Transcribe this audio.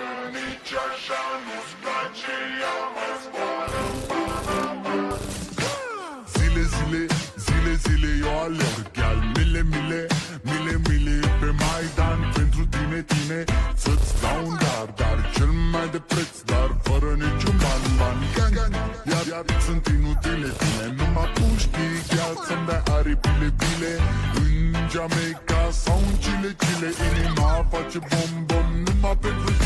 Că nici așa nu-ți place, ea mai zboară. Zile, zile, zile, zile eu alerg, iar mile, mile, mile, mile pe Maidan pentru tine, tine să-ți dau un dar cel mai de preț, dar fără niciun ban, gang, iar sunt inutile tine. Numai tu știi chiar să-mi dai aripile, bile în Jamaica sau în Chile, inima face bom, bom, numai pentru